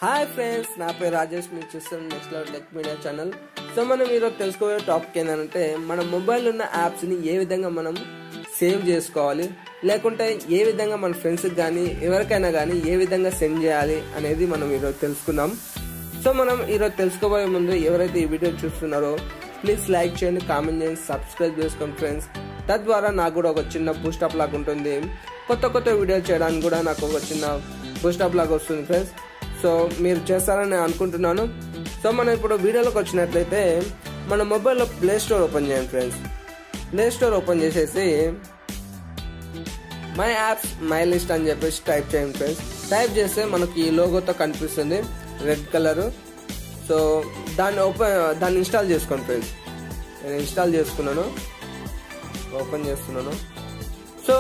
Hi friends, నా పేరు రాజేష్. మీరు చూస్తున్న next level tech media channel. So మనం ఈరోజు తెలుసుకోబోయే టాపిక్ ఏంటంటే మన మొబైల్ ఉన్న యాప్స్ని ఏ విధంగా మనం సేవ్ చేసుకోవాలి, లేకుంటే ఏ విధంగా మన ఫ్రెండ్స్కి కానీ ఎవరికైనా కానీ ఏ విధంగా సెండ్ చేయాలి అనేది మనం ఈరోజు తెలుసుకుందాం. సో మనం ఈరోజు తెలుసుకోబోయే ముందు ఎవరైతే ఈ వీడియో చూస్తున్నారో ప్లీజ్ లైక్ చేయండి, కామెంట్ చేయండి, సబ్స్క్రైబ్ చేసుకోండి ఫ్రెండ్స్. తద్వారా నాకు కూడా ఒక చిన్న బూస్టప్ లాగా ఉంటుంది. కొత్త కొత్త వీడియోలు చేయడానికి కూడా నాకు ఒక చిన్న బూస్టప్ లాగా వస్తుంది ఫ్రెండ్స్. సో మీరు చేస్తారని నేను అనుకుంటున్నాను. సో మనం ఇప్పుడు వీడియోలోకి వచ్చినట్లయితే మన మొబైల్లో ప్లే స్టోర్ ఓపెన్ చేయండి ఫ్రెండ్స్. ప్లే స్టోర్ ఓపెన్ చేసేసి మై యాప్స్ మై లిస్ట్ అని చెప్పేసి టైప్ చేయండి ఫ్రెండ్స్. టైప్ చేస్తే మనకి ఈ లోగోతో కనిపిస్తుంది రెడ్ కలర్. సో దాన్ని ఇన్స్టాల్ చేసుకోండి ఫ్రెండ్స్. నేను ఇన్స్టాల్ చేసుకున్నాను, ఓపెన్ చేస్తున్నాను. సో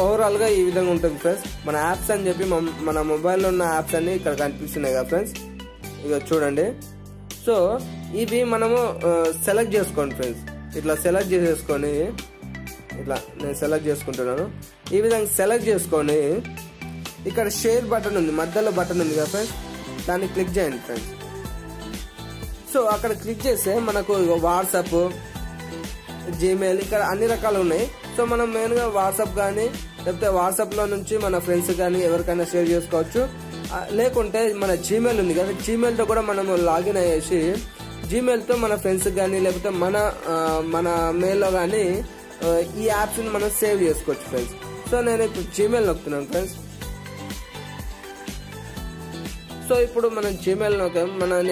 ఓవరాల్గా ఈ విధంగా ఉంటుంది ఫ్రెండ్స్. మన యాప్స్ అని చెప్పి మన మొబైల్లో ఉన్న యాప్స్ అన్ని ఇక్కడ కనిపిస్తున్నాయి కదా ఫ్రెండ్స్. ఇక చూడండి. సో ఇవి మనము సెలెక్ట్ చేసుకోండి ఫ్రెండ్స్. ఇట్లా సెలెక్ట్ చేసేసుకొని ఇట్లా నేను సెలెక్ట్ చేసుకుంటున్నాను. ఈ విధంగా సెలెక్ట్ చేసుకొని ఇక్కడ షేర్ బటన్ ఉంది, మధ్యలో బటన్ ఉంది కదా ఫ్రెండ్స్, దాన్ని క్లిక్ చేయండి ఫ్రెండ్స్. సో అక్కడ క్లిక్ చేస్తే మనకు వాట్సాప్, జీమెయిల్ ఇక్కడ అన్ని రకాలు ఉన్నాయి. సో మనం మెయిన్గా వాట్సాప్ కానీ లేకపోతే వాట్సాప్లో నుంచి మన ఫ్రెండ్స్ కానీ ఎవరికైనా షేర్ చేసుకోవచ్చు. లేకుంటే మన జీమెయిల్ ఉంది కదా, జీమెయిల్తో కూడా మనం లాగిన్ అయ్యేసి జీమెయిల్తో మన ఫ్రెండ్స్ కానీ లేకపోతే మన మెయిల్లో కానీ ఈ యాప్స్ని మనం సేవ్ చేసుకోవచ్చు ఫ్రెండ్స్. సో నేను ఇప్పుడు జీమెయిల్ నొక్కుతున్నాను ఫ్రెండ్స్. సో ఇప్పుడు మనం జీమెయిల్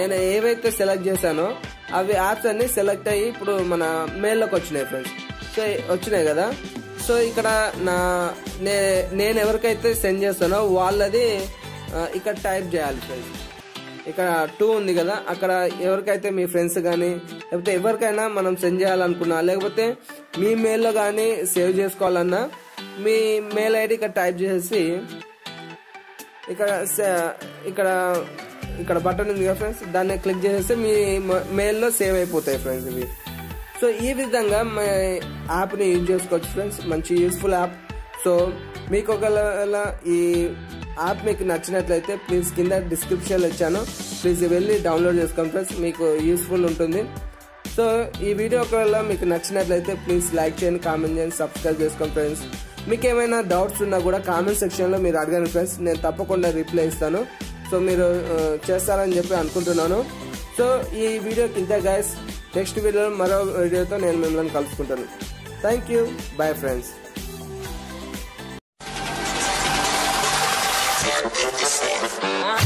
నేను ఏవైతే సెలెక్ట్ చేశానో అవి యాప్స్ అన్ని సెలెక్ట్ అయ్యి ఇప్పుడు మన మెయిల్లోకి వచ్చినాయి ఫ్రెండ్స్. సో వచ్చినాయి కదా. సో ఇక్కడ నేను ఎవరికైతే సెండ్ చేస్తానో వాళ్ళది ఇక్కడ టైప్ చేయాలి ఫ్రెండ్స్. ఇక్కడ 2 ఉంది కదా, అక్కడ ఎవరికైతే మీ ఫ్రెండ్స్ కానీ లేకపోతే ఎవరికైనా మనం సెండ్ చేయాలనుకున్నా లేకపోతే మీ మెయిల్లో కానీ సేవ్ చేసుకోవాలన్నా మీ మెయిల్ ఐడి ఇక్కడ టైప్ చేసి ఇక్కడ బటన్ ఉంది కదా ఫ్రెండ్స్, దాన్ని క్లిక్ చేసేస్తే మీ మెయిల్లో సేవ్ అయిపోతాయి ఫ్రెండ్స్ ఇవి. సో ఈ విధంగా మా యాప్ని యూజ్ చేసుకోవచ్చు ఫ్రెండ్స్. మంచి యూస్ఫుల్ యాప్. సో మీకు ఒకవేళ ఈ యాప్ మీకు నచ్చినట్లయితే ప్లీజ్ కింద డిస్క్రిప్షన్లో ఇచ్చాను, ప్లీజ్ వెళ్ళి డౌన్లోడ్ చేసుకోండి ఫ్రెండ్స్. మీకు యూస్ఫుల్ ఉంటుంది. సో ఈ వీడియో ఒకవేళ మీకు నచ్చినట్లయితే ప్లీజ్ లైక్ చేయండి, కామెంట్ చేయండి, సబ్స్క్రైబ్ చేసుకోండి ఫ్రెండ్స్. మీకు ఏమైనా డౌట్స్ ఉన్నా కూడా కామెంట్ సెక్షన్లో మీరు అడగండి ఫ్రెండ్స్, నేను తప్పకుండా రిప్లై ఇస్తాను. సో మీరు చేస్తారని చెప్పి అనుకుంటున్నాను. సో ఈ వీడియో కింద గైస్, నెక్స్ట్ వీడియోలో మరో వీడియోతో నేను మిమ్మల్ని కలుసుకుంటాను. Thank you, bye friends.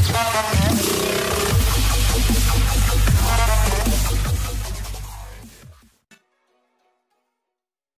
Nextlevel.